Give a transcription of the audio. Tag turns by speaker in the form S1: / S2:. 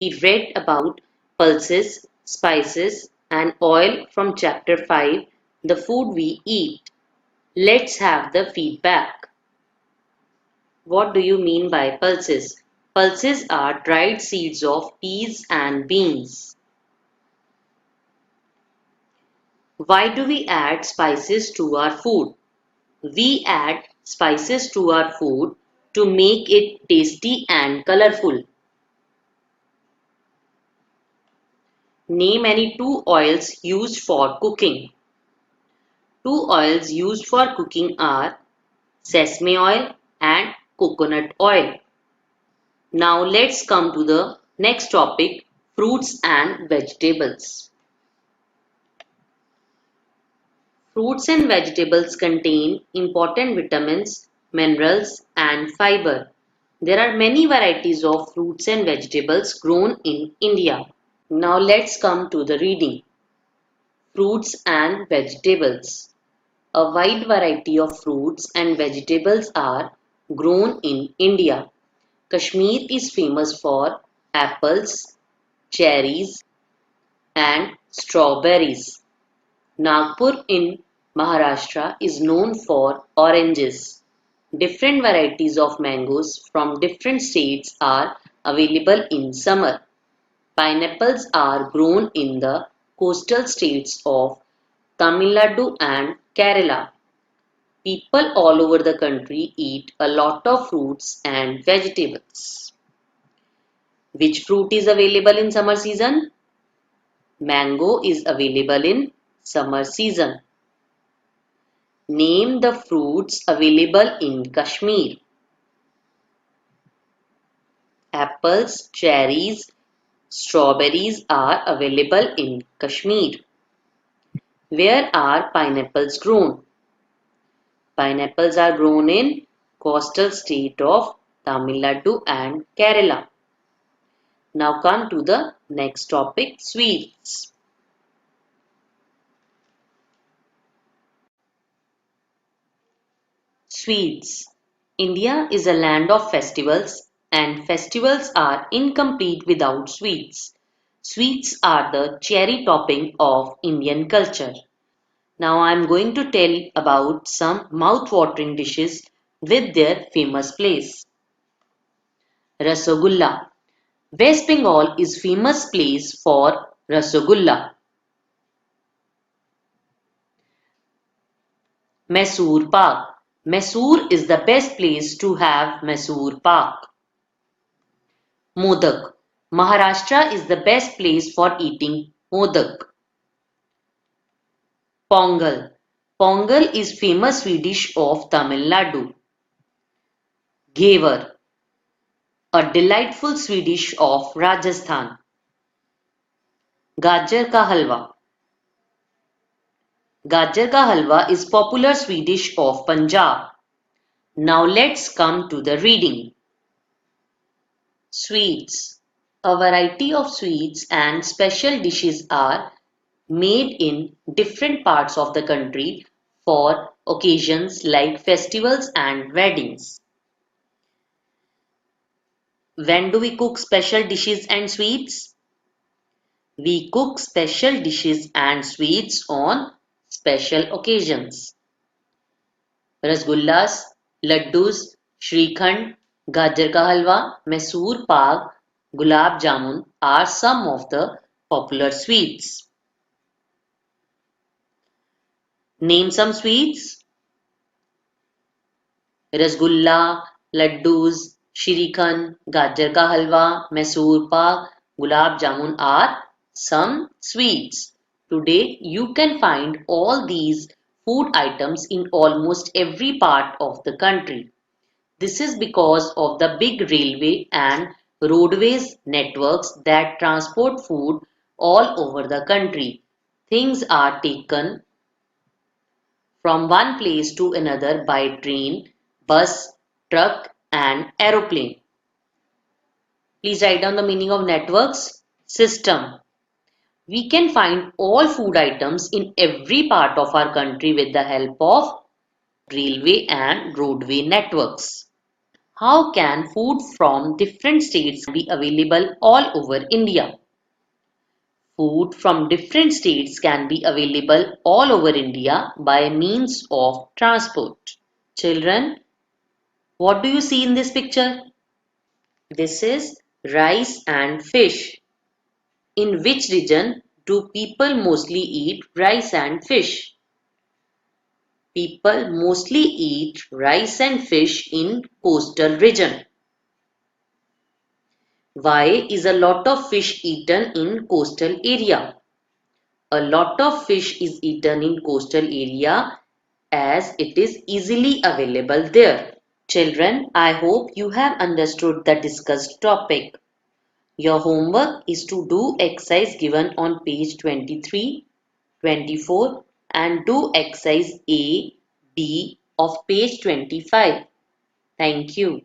S1: we read about pulses, spices, and oil from chapter 5, The Food We Eat. Let's have the feedback. What do you mean by pulses? Pulses are dried seeds of peas and beans. Why do we add spices to our food? We add spices to our food to make it tasty and colorful. Name any two oils used for cooking. Two oils used for cooking are sesame oil and coconut oil. Now let's come to the next topic, fruits and vegetables. Fruits and vegetables contain important vitamins, minerals and fiber. There are many varieties of fruits and vegetables grown in India. Now let's come to the reading. Fruits and vegetables. A wide variety of fruits and vegetables are grown in India. Kashmir is famous for apples, cherries, and strawberries. Nagpur in Maharashtra is known for oranges. Different varieties of mangoes from different states are available in summer. Pineapples are grown in the coastal states of Tamil Nadu and Kerala. People all over the country eat a lot of fruits and vegetables. Which fruit is available in summer season? Mango is available in summer season. Name the fruits available in Kashmir. Apples, cherries, strawberries are available in Kashmir. Where are pineapples grown? Pineapples are grown in coastal state of Tamil Nadu and Kerala. Now come to the next topic, sweets. Sweets. India is a land of festivals and festivals are incomplete without sweets. Sweets are the cherry topping of Indian culture. Now I am going to tell about some mouth-watering dishes with their famous place. Rasagulla. West Bengal is famous place for Rasagulla. Mysore Pak. Mysore is the best place to have Mysore Pak. Modak. Maharashtra is the best place for eating modak. Pongal. Pongal is famous sweet dish of Tamil Nadu. Ghevar. A delightful sweet dish of Rajasthan. Gajar ka halwa. Gajar ka halwa is popular sweet dish of Punjab. Now let's come to the reading. Sweets. A variety of sweets and special dishes are made in different parts of the country for occasions like festivals and weddings. When do we cook special dishes and sweets? We cook special dishes and sweets on special occasions. Rasgullas, laddus, shrikhand, gajar ka halwa, Mysore pak, gulab jamun are some of the popular sweets. Name some sweets. Rasgulla, laddus, shrikhand, gajar ka halwa, Mysore pak, gulab jamun are some sweets. Today you can find all these food items in almost every part of the country. This is because of the big railway and roadways networks that transport food all over the country. Things are taken from one place to another by train, bus, truck and aeroplane. Please write down the meaning of networks. System. We can find all food items in every part of our country with the help of railway and roadway networks. How can food from different states be available all over India? Food from different states can be available all over India by means of transport. Children, what do you see in this picture? This is rice and fish. In which region do people mostly eat rice and fish? People mostly eat rice and fish in coastal region. Why is a lot of fish eaten in coastal area? A lot of fish is eaten in coastal area as it is easily available there. Children, I hope you have understood the discussed topic. Your homework is to do exercise given on page 23, 24 and do exercise A, B of page 25. Thank you.